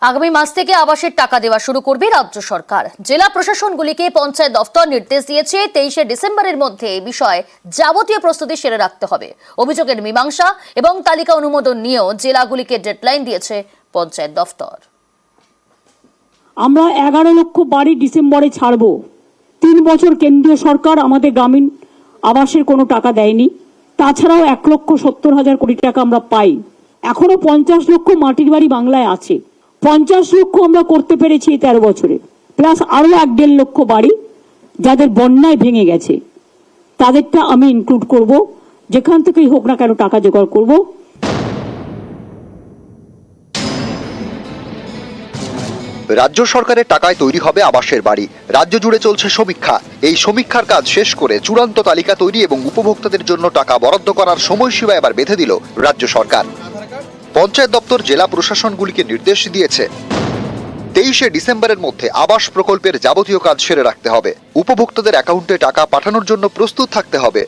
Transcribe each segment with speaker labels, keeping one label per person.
Speaker 1: আগামী মাস থেকে আবাসের টাকা দেওয়া শুরু করবে রাজ্য সরকার। জেলা প্রশাসনগুলিকে পঞ্চায়েত দফতর নির্দেশ দিয়েছে 23শে ডিসেম্বরের মধ্যে এই বিষয়ে যাবতীয় প্রস্তুতি সেরে রাখতে হবে। অভিযোগের মীমাংসা এবং তালিকা অনুমোদন নিয়েও জেলাগুলিকে ডেডলাইন দিয়েছে পঞ্চায়েত দফতর।
Speaker 2: আমরা 11 লক্ষ বাড়ি ডিসেম্বরে ছাড়ব। 3 বছর কেন্দ্রীয় সরকার আমাদের গ্রামীণ আবাসের কোনো টাকা দেয়নি। তাছাড়াও 1,70,000 কোটি টাকা আমরা পাই। এখনো 50 লক্ষ মাটির বাড়ি বাংলায় আছে। 50 লক্ষ আমরা করতে পেরেছি 13 বছরে, প্লাস আরো 1.5 লক্ষ বাড়ি যাদের বন্যায় ভেঙে গেছে, তাদেরটা আমি ইনক্লুড করব। যেখান থেকেই হোক না কেন টাকা জোগাড় করব।
Speaker 3: রাজ্য সরকারের টাকায় তৈরি হবে আবাসের বাড়ি। রাজ্য জুড়ে চলছে সমীক্ষা। এই সমীক্ষার কাজ শেষ করে চূড়ান্ত তালিকা তৈরি এবং উপভোক্তাদের জন্য টাকা বরাদ্দ করার সময়সীমা এবার বেঁধে দিল রাজ্য সরকার। পঞ্চায়েত দপ্তর জেলা প্রশাসনগুলিকে নির্দেশ দিয়েছে 23শে ডিসেম্বরের মধ্যে আবাস প্রকল্পের যাবতীয় কাজ সেরে রাখতে হবে। উপভোক্তাদের অ্যাকাউন্টে টাকা পাঠানোর জন্য প্রস্তুত থাকতে হবে।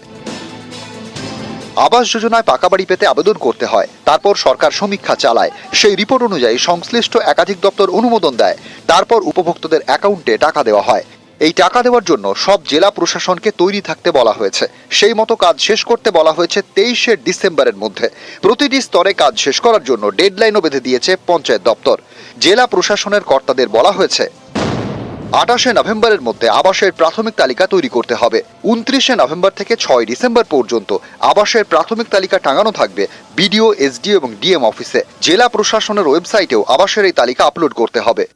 Speaker 3: আবাস যোজনায় পাকা বাড়ি পেতে আবেদন করতে হয়, তারপর সরকার সমীক্ষা চালায়। সেই রিপোর্ট অনুযায়ী সংশ্লিষ্ট একাধিক দপ্তর অনুমোদন দেয়, তারপর উপভোক্তাদের অ্যাকাউন্টে টাকা দেওয়া হয়। এই টাকা দেওয়ার জন্য সব জেলা প্রশাসনকে তৈরি থাকতে বলা হয়েছে। সেই মতো কাজ শেষ করতে বলা হয়েছে 23শে ডিসেম্বরের মধ্যে। প্রতিটি স্তরে কাজ শেষ করার জন্য ডেডলাইনও বেঁধে দিয়েছে পঞ্চায়েত দপ্তর। জেলা প্রশাসনের কর্তাদের বলা হয়েছে 28শে নভেম্বরের মধ্যে আবাসের প্রাথমিক তালিকা তৈরি করতে হবে। 29শে নভেম্বর থেকে 6 ডিসেম্বর পর্যন্ত আবাসের প্রাথমিক তালিকা টাঙানো থাকবে বিডিও, এসডিও এবং ডিএম অফিসে। জেলা প্রশাসনের ওয়েবসাইটেও আবাসের এই তালিকা আপলোড করতে হবে।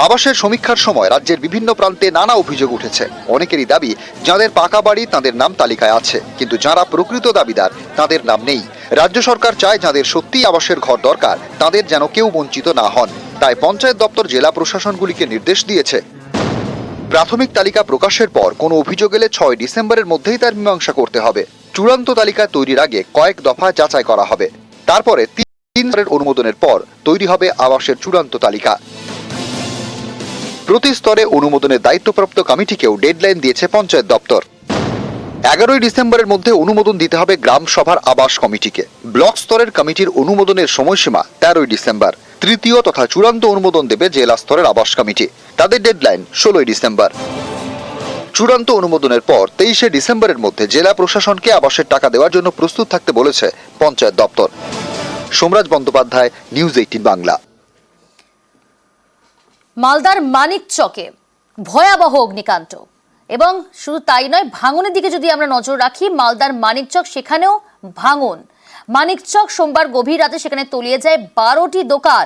Speaker 3: আবাসের সমীক্ষার সময় রাজ্যের বিভিন্ন প্রান্তে নানা অভিযোগ উঠেছে। অনেকেরই দাবি, যাদের পাকা বাড়ি তাদের নাম তালিকায় আছে, কিন্তু যারা প্রকৃত দাবিদার তাদের নাম নেই। রাজ্য সরকার চায় যাদের সত্যিই আবাসের ঘর দরকার তাদের যেন কেউ বঞ্চিত না হন। তাই পঞ্চায়েত দপ্তর জেলা প্রশাসনগুলিকে নির্দেশ দিয়েছে প্রাথমিক তালিকা প্রকাশের পর কোনো অভিযোগ এলে 6 ডিসেম্বরের মধ্যেই তার মীমাংসা করতে হবে। চূড়ান্ত তালিকা তৈরির আগে কয়েক দফা যাচাই করা হবে। তারপরে 3 স্তরের অনুমোদনের পর তৈরি হবে আবাসের চূড়ান্ত তালিকা। প্রতি স্তরে অনুমোদনের দায়িত্বপ্রাপ্ত কমিটিকেও ডেডলাইন দিয়েছে পঞ্চায়েত দপ্তর। 11ই ডিসেম্বরের মধ্যে অনুমোদন দিতে হবে গ্রাম সভার আবাস কমিটিকে। ব্লক স্তরের কমিটির অনুমোদনের সময়সীমা 13ই ডিসেম্বর। তৃতীয় তথা চূড়ান্ত অনুমোদন দেবে জেলা স্তরের আবাস কমিটি। তাদের ডেডলাইন 16ই ডিসেম্বর। চূড়ান্ত অনুমোদনের পর 23শে ডিসেম্বরের মধ্যে জেলা প্রশাসনকে আবাসের টাকা দেওয়ার জন্য প্রস্তুত থাকতে বলেছে পঞ্চায়েত দপ্তর। সোমরাজ বন্দ্যোপাধ্যায়, নিউজ 18 বাংলা।
Speaker 1: মালদার মানিকচকে ভয়াবহ অগ্নিকাণ্ড, এবং শুধু তাই নয়, ভাঙনের দিকে যদি আমরা নজর রাখি, মালদার মানিকচক, সেখানেও ভাঙন। মানিকচক সোমবার গভীর রাতে সেখানে তলিয়ে যায় 12টি দোকান।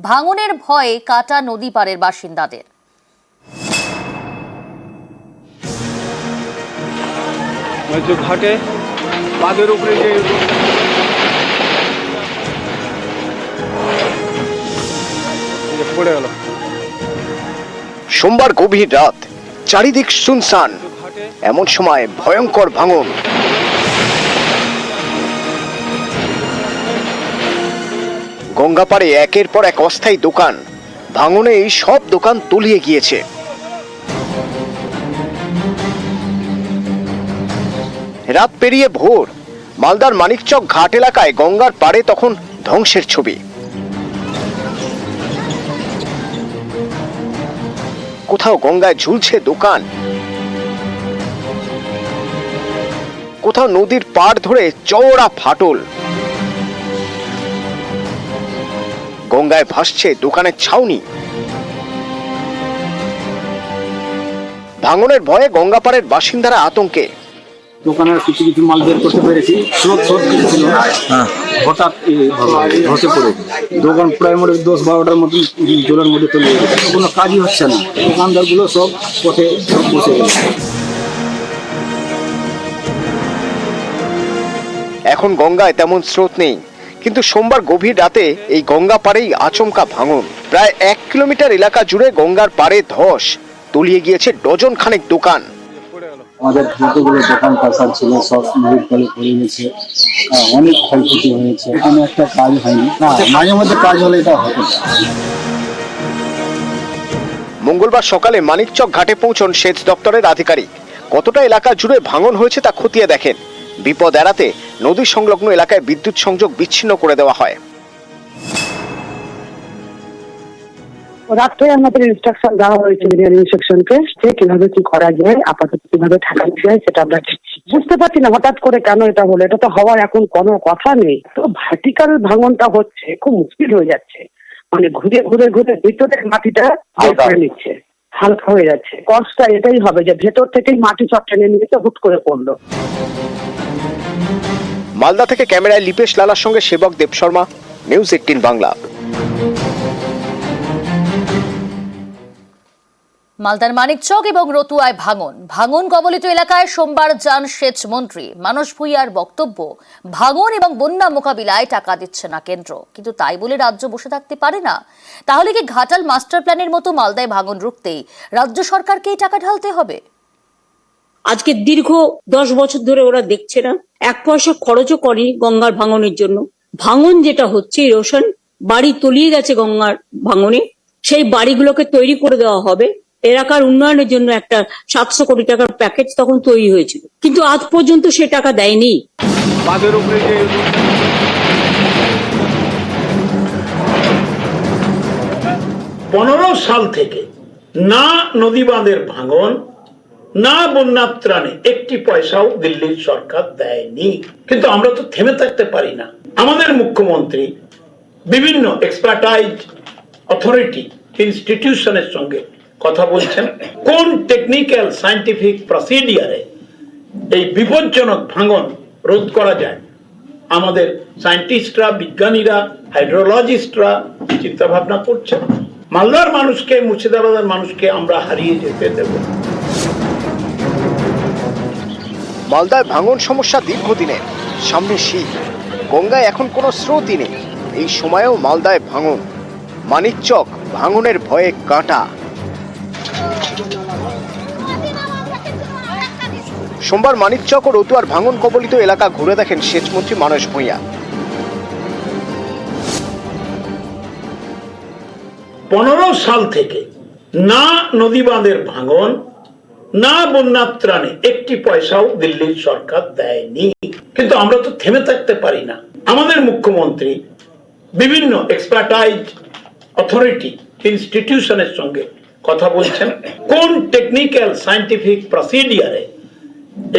Speaker 1: ভাঙনের ভয়ে কাটা নদী পাড়ের বাসিন্দাদের।
Speaker 4: ঘাটে বাঁধের উপরে যে পড়ে গেল।
Speaker 5: সোমবার গভীর রাত, চারিদিক শুনশান। এমন সময় ভয়ঙ্কর ভাঙন। গঙ্গাপাড়ে একের পর এক অস্থায়ী দোকান। ভাঙনে এই সব দোকান তলিয়ে গিয়েছে। রাত পেরিয়ে ভোর, মালদার মানিকচক ঘাট এলাকায় গঙ্গার পাড়ে তখন ধ্বংসের ছবি। কোথাও গঙ্গায় ঝুলছে দোকান, কোথাও নদীর পাড় ধরে চওড়া ফাটল। গঙ্গায় ভাসছে দোকানের ছাউনি। ভাঙনের ভয়ে গঙ্গাপাড়ের বাসিন্দারা আতঙ্কে।
Speaker 6: দোকানের কিছু কিছু মাল বের করতে পেরেছি। স্রোত ছিল, হঠাৎ ধসে পড়ে দোকান প্রায় মোটে 10-12টার মতন জলের মধ্যে চলে গেছে। কোনো কাজই হচ্ছে না। দোকানদারগুলো সব পথে বসে গেছে।
Speaker 5: এখন গঙ্গায় তেমন স্রোত নেই, কিন্তু সোমবার গভীর রাতে এই গঙ্গা পাড়েই আচমকা ভাঙন। প্রায় 1 কিলোমিটার এলাকা জুড়ে গঙ্গার পাড়ে ধস। তলিয়ে গিয়েছে ডজন খানেক দোকান।
Speaker 6: আমাদের যতগুলো দোকান পাশার ছিল সব নদীর তলে পড়ে গেছে। অনেক ক্ষয়ক্ষতি হয়েছে। এখানে একটা কাজ হয়নি। মাঝে মধ্যে কাজ হলে এটা হতো।
Speaker 5: মঙ্গলবার সকালে মানিকচক ঘাটে পৌঁছন সেচ দপ্তরের আধিকারিক। কতটা এলাকা জুড়ে ভাঙন হয়েছে তা খতিয়ে দেখেন। বিপদ এড়াতে নদী সংলগ্ন এলাকায় বিদ্যুৎ সংযোগ বিচ্ছিন্ন করে দেওয়া হয়।
Speaker 7: রাত্রে আমাদের ইনস্ট্রাকশন দেওয়া হয়েছে ইঞ্জিনিয়ারিং সেকশনকে যে কিভাবে কি করা যায়, আপাতত কিভাবে ঠেকানো যায় সেটা আমরা দেখছি। বুঝতে পারছি না হঠাৎ করে কেন এটা হলো, এটা তো হওয়ার এখন কোনো কথা নেই। তো ভার্টিক্যাল ভাঙনটা হচ্ছে, খুব মুশকিল হয়ে যাচ্ছে, মানে ঘুরে ঘুরে ঘুরে ভিতরের মাটিটা বের করে নিচ্ছে, হালকা হয়ে যাচ্ছে। কষ্টটা এটাই হবে যে ভেতর থেকেই মাটি সব টেনে নিয়ে হুট করে পড়লো।
Speaker 5: মালদা থেকে ক্যামেরায় লিপেশ লালার সঙ্গে সেবক দেব শর্মা, নিউজ 18 বাংলা।
Speaker 1: মালদার মানিকচক এবং রতুয়ায় ভাঙন কবলিত এলাকায় সোমবার যান সেচ মন্ত্রী মানস ভূঁইয়ার বক্তব্য, ভাঙন এবং বন্যা মোকাবিলায় টাকা দিচ্ছে না কেন্দ্র, কিন্তু তাই বলে রাজ্য বসে থাকতে পারে না। তাহলে কি ঘাটাল মাস্টার প্ল্যানের মতো মালদায় ভাঙন রুখতেই রাজ্য সরকারকেই টাকা ঢালতে হবে?
Speaker 2: আজকে দীর্ঘ 10 বছর ধরে ওরা দেখছে না, 1 পয়সা খরচও করেনি গঙ্গার ভাঙনের জন্য। ভাঙন যেটা হচ্ছে, ইরোশন, বাড়ি তলিয়ে গেছে গঙ্গার ভাঙনে, সেই বাড়িগুলোকে তৈরি করে দেওয়া হবে। এলাকার উন্নয়নের জন্য একটা 700 কোটি টাকার প্যাকেজ তখন তৈরি হয়েছিল, কিন্তু আজ পর্যন্ত সে টাকা দেয়নি।
Speaker 4: বাঁধের উপরে যে
Speaker 8: 15 সাল থেকে না নদী বাঁধের ভাঙন না বন্যা ত্রাণে একটি পয়সাও দিল্লির সরকার দেয়নি। কিন্তু আমরা তো থেমে থাকতে পারি না। আমাদের মুখ্যমন্ত্রী বিভিন্ন এক্সপার্টাইজ অথরিটি ইনস্টিটিউশনের সঙ্গে কথা বলছেন, কোন টেকনিক্যাল সায়েন্টিফিক প্রসিডিয়ারে এই বিপজ্জনক ভাঙন রোধ করা যায়। আমাদের সায়েন্টিস্টরা, বিজ্ঞানীরা, হাইড্রোলজিস্টরা চিন্তা ভাবনা করছেন। মালদার মানুষকে, মুর্শিদাবাদের মানুষকে আমরা হারিয়ে যেতে দেব না।
Speaker 5: মালদায় ভাঙন সমস্যা দীর্ঘদিনের, সামনে শীত, গঙ্গায় এখন কোনো স্রোতই নেই। এই সময়েও মালদায় ভাঙন, মানিকচক ভাঙনের ভয়ে কাঁটা। সোমবার মানিকচক ও রতুয়ার ভাঙন কবলিত এলাকা ঘুরে দেখেন সেচমন্ত্রী মানস ভূঁইয়া।
Speaker 8: 15 সাল থেকে না নদী বাঁধের ভাঙন না বন্যা ত্রাণে একটি পয়সাও দিল্লির সরকার দেয়নি। কিন্তু আমরা তো থেমে থাকতে পারি না। আমাদের মুখ্যমন্ত্রী বিভিন্ন এক্সপার্টাইজ অথরিটি ইনস্টিটিউশনের সঙ্গে কথা বলছেন, কোন টেকনিক্যাল সায়েন্টিফিক প্রসিডিয়ারে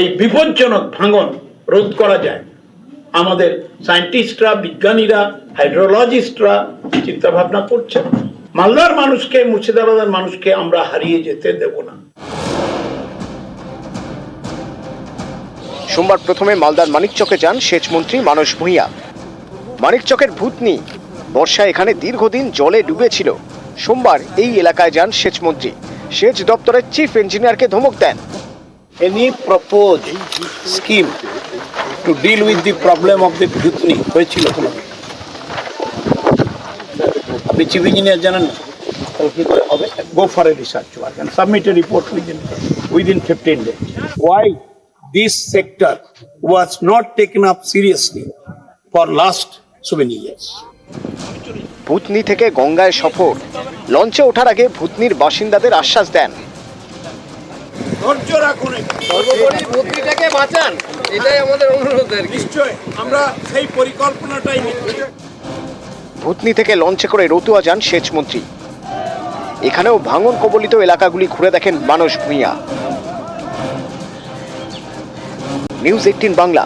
Speaker 8: এই বিপজ্জনক ভাঙন রোধ করা যায়। আমাদের সায়েন্টিস্টরা, বিজ্ঞানীরা, হাইড্রোলজিস্টরা চিন্তা ভাবনা করছেন। মালদার মানুষকে, মুর্শিদাবাদের মানুষকে আমরা হারিয়ে যেতে দেব না।
Speaker 5: সোমবার প্রথমে মালদার মানিকচকে যান সেচমন্ত্রী মানস ভূঁইয়া। মানিকচকের ভূতনি, বর্ষায় এখানে দীর্ঘদিন জলে ডুবেছিল। সোমবার এই এলাকায় যান সেচমন্ত্রী। সেচ দপ্তরের চিফ ইঞ্জিনিয়ারকে ধমক দেন।
Speaker 9: Any proposed scheme to deal with the problem of the Bhutni হয়েছিল কোনো? আপনি চিফ ইঞ্জিনিয়ার জানেন না? Go for a research work and submit a report within 15 days. Why this sector was not taken up seriously for last so many years?
Speaker 5: ভূতনি থেকে গঙ্গায় সফর, লঞ্চে ওঠার আগে ভূতনির বাসিন্দাদের আশ্বাস দেন।
Speaker 9: ধৈর্য রাখুন, ভূতনিটাকে বাঁচান, এটাই আমাদের অনুরোধ। নিশ্চয় আমরা সেই পরিকল্পনাটাই নিচ্ছি।
Speaker 5: ভূতনি থেকে লঞ্চে করে রতুয়া যান সেচমন্ত্রী। এখানেও ভাঙন কবলিত এলাকাগুলি ঘুরে দেখেন মানস ভূঁইয়া। নিউজ 18 বাংলা।